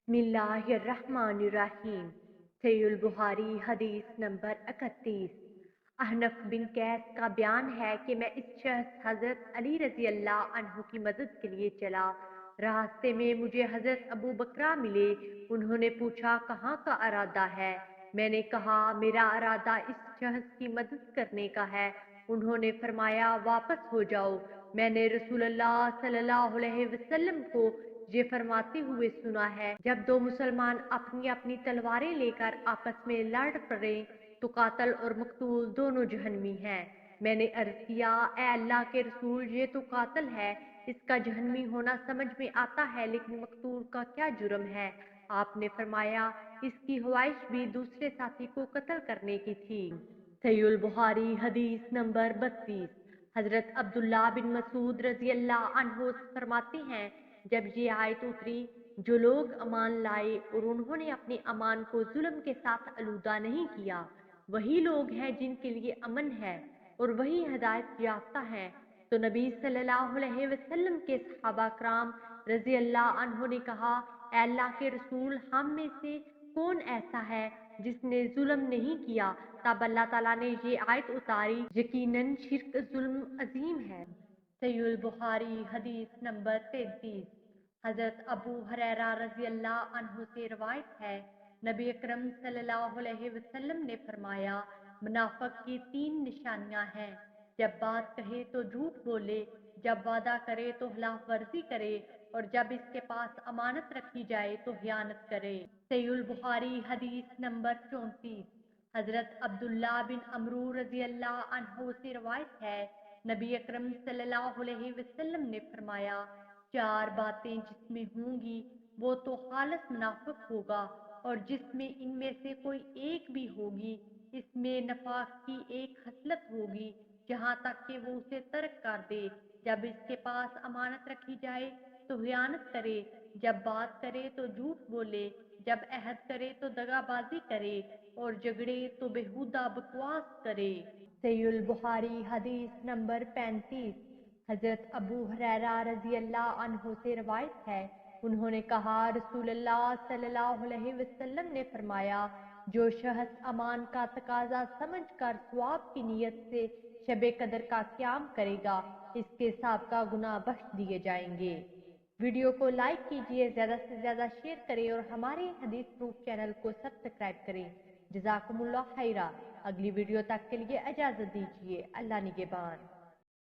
बिस्मिल्लाहिर्रहमानिर्रहीम। सहीह बुखारी हदीस नंबर 31। अहनफ बिन कैस का बयान है कि मैं इस शख्स हज़रत अली रज़ी अल्लाह अन्हु की मदद के लिए चला। रास्ते में मुझे हज़रत अबू बकरा मिले। उन्होंने पूछा, कहाँ का इरादा है? मैंने कहा, मेरा इरादा इस शख्स की मदद करने का है। उन्होंने फरमाया, वापस हो जाओ। मैंने रसूलुल्लाह सल्लल्लाहु अलैहि वसल्लम को ये फरमाते हुए सुना है, जब दो मुसलमान अपनी अपनी तलवारें लेकर आपस में लड़ पड़े तो कातल और मकतूल दोनों जहन्नमी हैं। मैंने अर्ज किया, ए अल्लाह के रसूल, ये तो कातल है, इसका जहन्नमी होना समझ में आता है, लेकिन मकतूल का क्या जुर्म है? आपने फरमाया, इसकी ख्वाहिश भी दूसरे साथी को कत्ल करने की थी। सहीह बुखारी हदीस नंबर 32। हजरत अब्दुल्ला बिन मसूद रजी अल्लाह अन्हु फरमाते हैं, जब ये आयत उतरी, जो लोग अमान लाए और उन्होंने अपने अमान को जुल्म के साथ आलूदा नहीं किया, वही लोग हैं जिनके लिए अमन है और वही हिदायत याफ्ता हैं। तो नबी सल्लल्लाहु अलैहि वसल्लम के सहाबा कराम रजी अल्लाह अन्हों ने कहा, ऐ अल्लाह के रसूल, हम में से कौन ऐसा है जिसने जुल्म नहीं किया? तब अल्लाह ताला ने ये आयत उतारी, यकीनन शिर्क जुल्म अजीम है। सहीह बुखारी हदीस नंबर 33। हजरत अबू हुरैरा रजी अल्लाह अन्हु से रवायत है, नबी अकरम सल्लल्लाहु अलैहि वसल्लम ने फरमाया, मुनाफिक की 3 निशानियां हैं। जब बात कहे तो झूठ बोले, जब वादा करे तो खिलाफ वर्जी करे, और जब इसके पास अमानत रखी जाए तो खयानत करे। सहीह बुखारी हदीस नंबर 34। हजरत अब्दुल्ला बिन अमरू रजी अल्लाह अन्हु से रवायत है, नबी अकरम सल्लल्लाहु अलैहि वसल्लम ने फरमाया, 4 बातें जिसमें होंगी वो तो खालिस मुनाफिक होगा, और जिसमें इनमें से कोई एक भी होगी, इसमें नफाक की एक खसलत होगी, जहाँ तक कि वो उसे तर्क कर दे। जब इसके पास अमानत रखी जाए तो खयानत करे, जब बात करे तो झूठ बोले, जब अहद करे तो दगाबाजी करे, और झगड़े तो बेहुदा बकवास करे। सहीह बुखारी हदीस नंबर 35। हजरत अबू हुरैरा रजी अल्लाह अन्हु से रवायत है, उन्होंने कहा, रसूलुल्लाह सल्लल्लाहु अलैहि वसल्लम ने फरमाया, जो शख्स अमान का तकाजा समझकर सवाब की नीयत से शबे कदर का क़याम करेगा, इसके साबका गुनाह बख्श दिए जाएंगे। वीडियो को लाइक कीजिए, ज़्यादा से ज़्यादा शेयर करें और हमारे हदीस प्रूफ चैनल को सब्सक्राइब करें। जज़ाकुमुल्लाह खैरा। अगली वीडियो तक के लिए इजाज़त दीजिए। अल्लाह निगहबान।